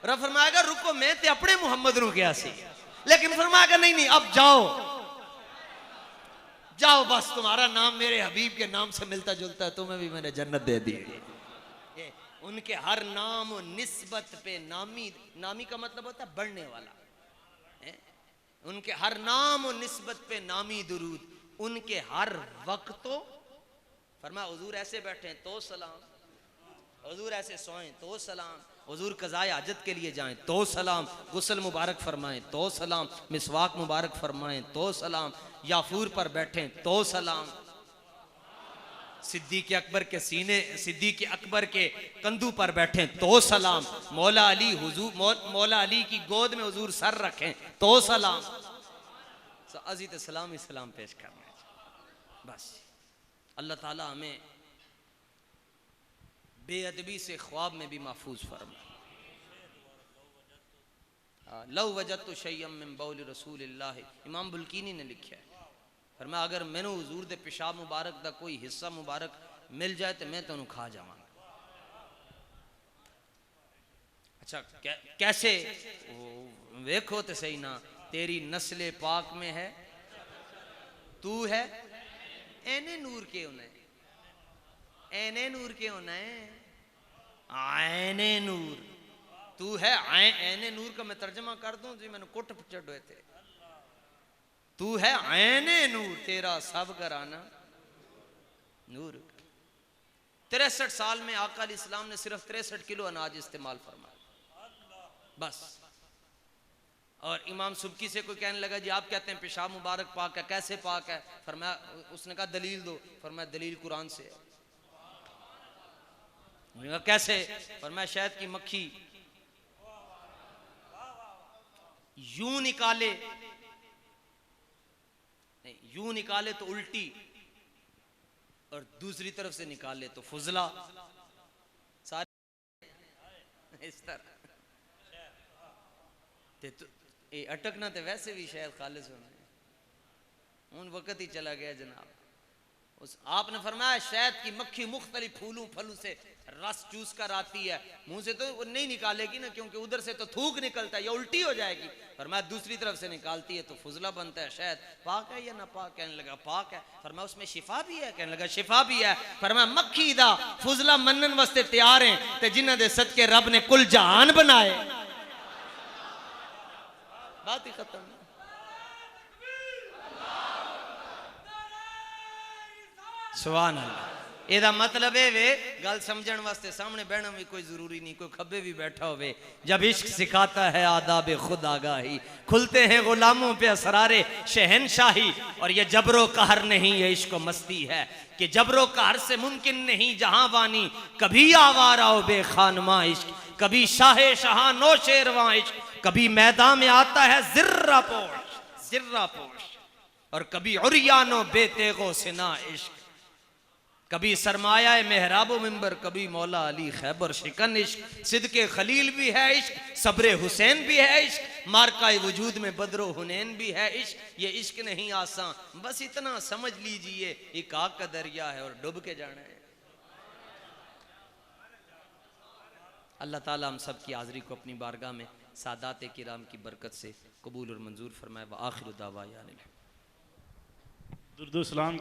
रब फरमाएगा रुको मैं ते अपने मुहम्मद नु गया सी, लेकिन फरमाएगा नहीं नहीं अब जाओ जाओ, बस तुम्हारा नाम मेरे हबीब के नाम से मिलता जुलता है, तुम्हें भी मैंने जन्नत दे दी। उनके हर नाम और निस्बत पे नामी, नामी का मतलब होता है बढ़ने वाला। उनके हर नाम और निस्बत पे नामी दुरूद, उनके हर वक्त फरमाया हुजूर ऐसे बैठे तो सलाम, हुजूर ऐसे सोएं तो सलाम, हुजूर कज़ाए हाजत के लिए जाएं तो सलाम, गुस्ल मुबारक फरमाएं तो सलाम, मिसवाक मुबारक फरमाएं तो सलाम, याफूर पर बैठें तो सलाम, सिद्दीक़ अकबर के सीने, सिद्दीक़ अकबर के कंधों पर बैठें तो सलाम, मौला अली हुजूर मौला अली की गोद में हुजूर सर रखें तो सलाम। अज़ीत सलाम ही सलाम पेश करना है। बस अल्लाह ताला हमें बेअदबी से ख्वाब में भी महफूज फरमाए। लौ वजदतु शैअन मिन बौल रसूलिल्लाह, इमाम बुल्कीनी ने लिखा है, फरमाया अगर मैनू हुजूर दे पेशाब मुबारक दा कोई हिस्सा मुबारक मिल जाए तो मैं तुहानू खा जावांगा। अच्छा कैसे? वेखो तो सही ना, तेरी नस्ले पाक में है, तू है ऐने नूर के होना है, ऐने नूर के होना है, आयने नूर, तू है ऐने नूर का मैं तर्जमा कर दूं जी, मैंने कुट चढ़े थे, तू है ऐने नूर, तेरा सब घराना नूर। 63 साल में आका इस्लाम ने सिर्फ 63 किलो अनाज इस्तेमाल फरमाया बस। और इमाम सुबकी से कोई कहने लगा जी आप कहते हैं पेशाब मुबारक पाक है, कैसे पाक है? फरमाया, उसने कहा दलील दो। फरमाया दलील कुरान से है। कैसे? फरमाया शहद की मक्खी यूं निकाले, यूं निकाले तो उल्टी, और दूसरी तरफ से निकाले तो फुजला, सारे इस तरह। तो ये अटकना तो वैसे भी शायद खालिस होना है, उन वक्त ही चला गया जनाब। उस आपने फरमाया शहद की मक्खी मुख्तलिफ फूलों फलों से रस चूस कर आती है, मुंह से तो वो नहीं निकालेगी ना, क्योंकि उधर से तो थूक निकलता है या उल्टी हो जाएगी। फरमाया दूसरी तरफ से निकालती है तो फुजला बनता है। शहद पाक है या ना पाक? कहने लगा पाक है। फरमाया उसमें शिफा भी है? कहने लगा शिफा भी है। फरमाया मक्खी दा फुजला मनन वास्ते तैयार है ते जिन्हां दे सदके रब ने कुल जहान बनाए। बात ही खत्म। सुभान अल्लाह। ਇਹਦਾ मतलब है वे गल समझण वास्ते सामने बहना भी कोई जरूरी नहीं, कोई खब्बे भी बैठा होवे। जब इश्क सिखाता है आदाब खुद आगाही, खुलते हैं गुलामों पे असरारे शहनशाही। और ये जबरो कहर नहीं, ये इश्क मस्ती है कि जबरो कहर से मुमकिन नहीं जहां वानी। कभी आवारा हो बेखानमा इश्क, कभी शाहे शाह नो शेरवा इश्क, कभी मैदान में आता है जिर्रा पोश, और कभी उरियानो बेतेगो सिना इश्क। कभी सरमाया मेहराबो मिंबर, कभी मौला अली खैबर शिकन इश्क। सिद्के खलील भी है इश्क, सब्रे हुसैन भी है इश्क, मार्काए वजूद में बदरो हुनैन भी है इश्क। ये इश्क नहीं आसान, बस इतना समझ लीजिए एक आग का दरिया है और डूब के जाना है। अल्लाह ताला हम सब की हाज़री को अपनी बारगाह में सादात किराम की बरकत से कबूल और मंजूर फरमाए। व आखिर दावा यानी
दुरूद सलाम।